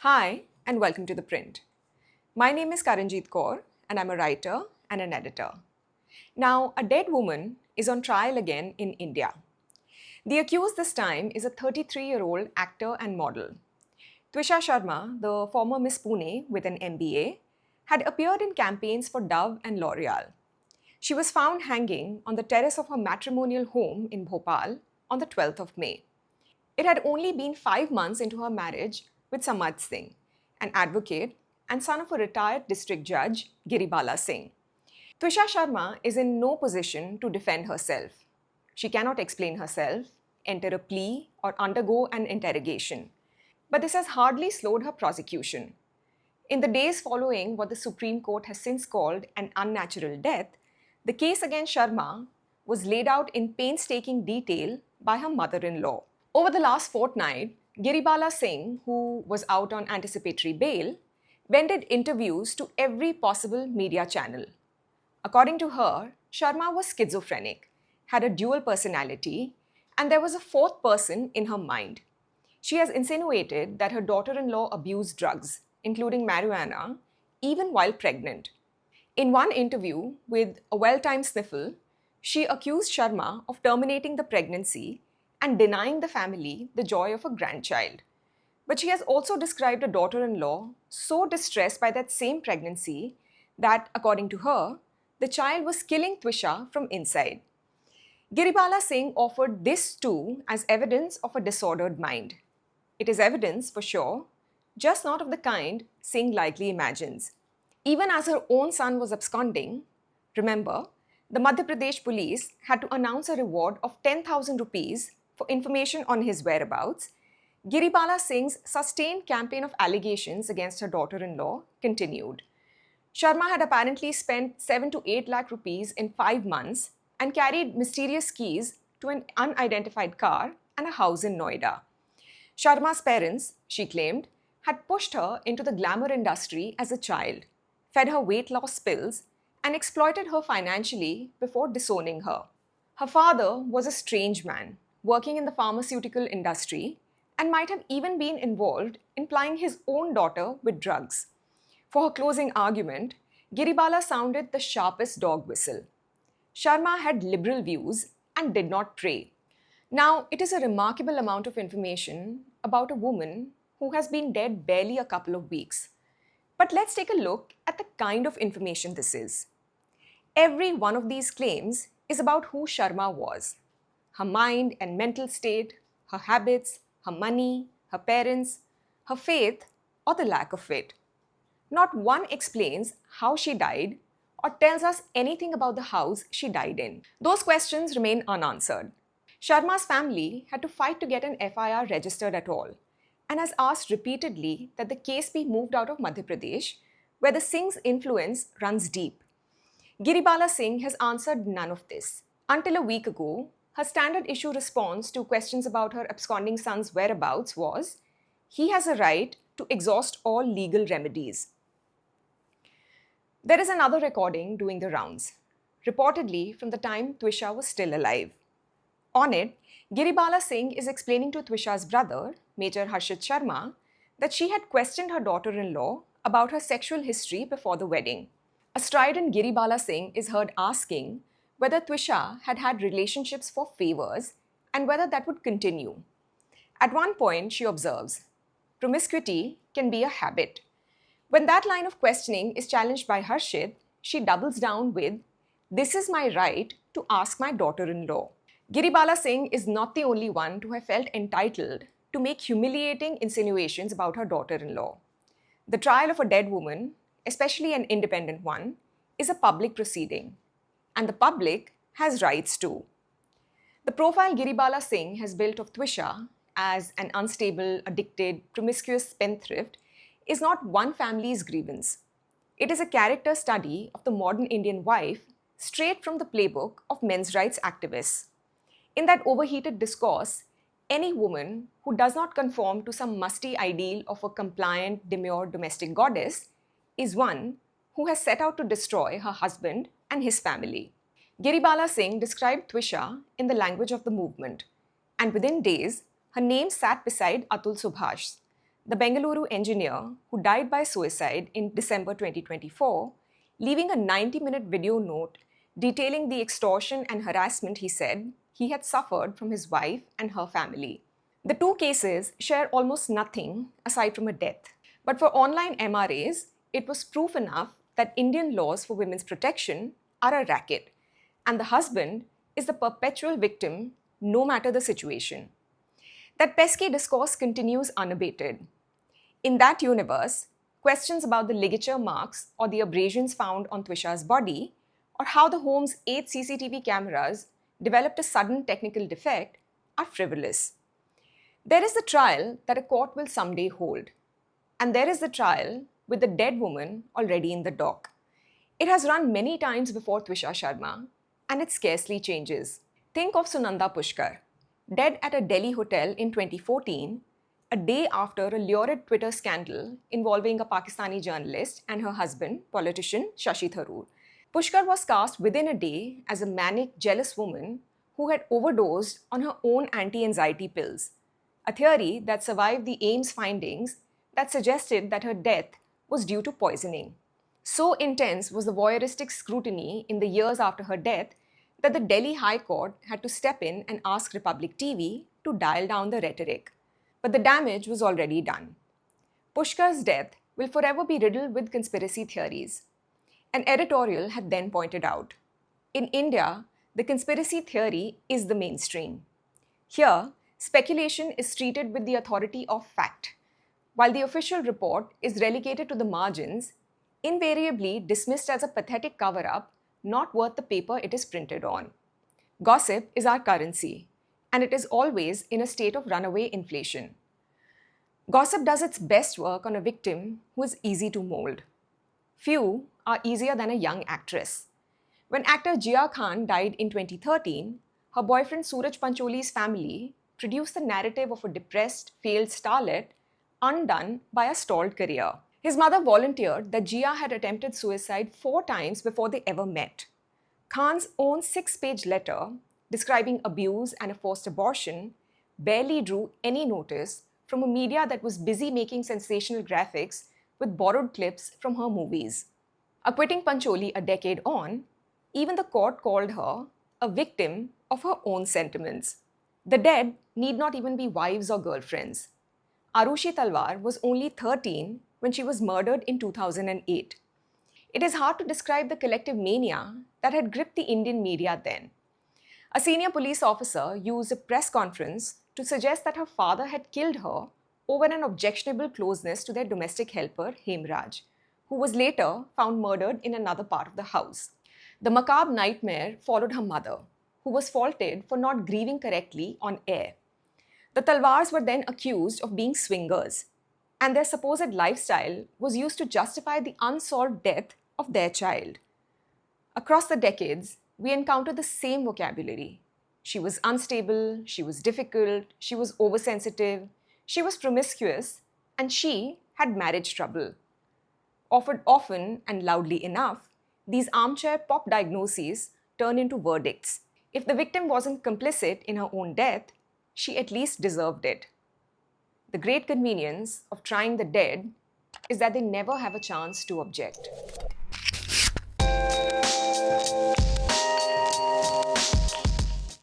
Hi, and welcome to ThePrint. My name is Karanjeet Kaur, and I'm a writer and an editor. Now, a dead woman is on trial again in India. The accused this time is a 33-year-old actor and model. Twisha Sharma, the former Miss Pune with an MBA, had appeared in campaigns for Dove and L'Oreal. She was found hanging on the terrace of her matrimonial home in Bhopal on the 12th of May. It had only been 5 months into her marriage with Samad Singh, an advocate and son of a retired district judge, Giribala Singh. Twisha Sharma is in no position to defend herself. She cannot explain herself, enter a plea, or undergo an interrogation. But this has hardly slowed her prosecution. In the days following what the Supreme Court has since called an unnatural death, the case against Sharma was laid out in painstaking detail by her mother-in-law. Over the last fortnight, Giribala Singh, who was out on anticipatory bail, vended interviews to every possible media channel. According to her, Sharma was schizophrenic, had a dual personality, and there was a fourth person in her mind. She has insinuated that her daughter-in-law abused drugs, including marijuana, even while pregnant. In one interview with a well-timed sniffle, she accused Sharma of terminating the pregnancy and denying the family the joy of a grandchild. But she has also described a daughter-in-law so distressed by that same pregnancy that, according to her, the child was killing Twisha from inside. Giribala Singh offered this too as evidence of a disordered mind. It is evidence, for sure, just not of the kind Singh likely imagines. Even as her own son was absconding, remember, the Madhya Pradesh police had to announce a reward of 10,000 rupees for information on his whereabouts. Giribala Singh's sustained campaign of allegations against her daughter-in-law continued. Sharma had apparently spent 7 to 8 lakh rupees in 5 months and carried mysterious keys to an unidentified car and a house in Noida. Sharma's parents, she claimed, had pushed her into the glamour industry as a child, fed her weight loss pills, and exploited her financially before disowning her. Her father was a strange man, working in the pharmaceutical industry, and might have even been involved in plying his own daughter with drugs. For her closing argument, Giribala sounded the sharpest dog whistle. Sharma had liberal views and did not pray. Now, it is a remarkable amount of information about a woman who has been dead barely a couple of weeks. But let's take a look at the kind of information this is. Every one of these claims is about who Sharma was. Her mind and mental state, her habits, her money, her parents, her faith, or the lack of it. Not one explains how she died or tells us anything about the house she died in. Those questions remain unanswered. Sharma's family had to fight to get an FIR registered at all and has asked repeatedly that the case be moved out of Madhya Pradesh, where the Singh's influence runs deep. Giribala Singh has answered none of this. Until a week ago, her standard issue response to questions about her absconding son's whereabouts was, he has a right to exhaust all legal remedies. There is another recording doing the rounds, reportedly from the time Twisha was still alive. On it, Giribala Singh is explaining to Twisha's brother, Major Harshit Sharma, that she had questioned her daughter-in-law about her sexual history before the wedding. A strident Giribala Singh is heard asking whether Twisha had had relationships for favors and whether that would continue. At one point, she observes, promiscuity can be a habit. When that line of questioning is challenged by Harshit, she doubles down with, this is my right to ask my daughter-in-law. Giribala Singh is not the only one to have felt entitled to make humiliating insinuations about her daughter-in-law. The trial of a dead woman, especially an independent one, is a public proceeding. And the public has rights too. The profile Giribala Singh has built of Twisha as an unstable, addicted, promiscuous spendthrift is not one family's grievance. It is a character study of the modern Indian wife straight from the playbook of men's rights activists. In that overheated discourse, any woman who does not conform to some musty ideal of a compliant, demure domestic goddess is one who has set out to destroy her husband and his family. Giribala Singh described Twisha in the language of the movement, and within days, her name sat beside Atul Subhash, the Bengaluru engineer who died by suicide in December 2024, leaving a 90-minute video note detailing the extortion and harassment he said he had suffered from his wife and her family. The two cases share almost nothing aside from a death. But for online MRAs, it was proof enough that Indian laws for women's protection are a racket, and the husband is the perpetual victim no matter the situation. That pesky discourse continues unabated. In that universe, questions about the ligature marks or the abrasions found on Twisha's body, or how the home's 8 CCTV cameras developed a sudden technical defect, are frivolous. There is the trial that a court will someday hold, and there is the trial with the dead woman already in the dock. It has run many times before Twisha Sharma, and it scarcely changes. Think of Sunanda Pushkar, dead at a Delhi hotel in 2014, a day after a lurid Twitter scandal involving a Pakistani journalist and her husband, politician Shashi Tharoor. Pushkar was cast within a day as a manic, jealous woman who had overdosed on her own anti-anxiety pills, a theory that survived the AIMS findings that suggested that her death was due to poisoning. So intense was the voyeuristic scrutiny in the years after her death that the Delhi High Court had to step in and ask Republic TV to dial down the rhetoric. But the damage was already done. Pushkar's death will forever be riddled with conspiracy theories. An editorial had then pointed out, in India, the conspiracy theory is the mainstream. Here, speculation is treated with the authority of fact, while the official report is relegated to the margins, invariably dismissed as a pathetic cover-up not worth the paper it is printed on. Gossip is our currency, and it is always in a state of runaway inflation. Gossip does its best work on a victim who is easy to mold. Few are easier than a young actress. When actor Jiah died in 2013, her boyfriend Suraj Pancholi's family produced the narrative of a depressed, failed starlet undone by a stalled career. His mother volunteered that Jiah had attempted suicide 4 times before they ever met. Khan's own 6-page letter describing abuse and a forced abortion barely drew any notice from a media that was busy making sensational graphics with borrowed clips from her movies. Acquitting Pancholi a decade on, even the court called her a victim of her own sentiments. The dead need not even be wives or girlfriends. Arushi Talwar was only 13 when she was murdered in 2008. It is hard to describe the collective mania that had gripped the Indian media then. A senior police officer used a press conference to suggest that her father had killed her over an objectionable closeness to their domestic helper, Hemraj, who was later found murdered in another part of the house. The macabre nightmare followed her mother, who was faulted for not grieving correctly on air. The Talwars were then accused of being swingers, and their supposed lifestyle was used to justify the unsolved death of their child. Across the decades, we encounter the same vocabulary. She was unstable, she was difficult, she was oversensitive, she was promiscuous, and she had marriage trouble. Offered often and loudly enough, these armchair pop diagnoses turn into verdicts. If the victim wasn't complicit in her own death, she at least deserved it. The great convenience of trying the dead is that they never have a chance to object.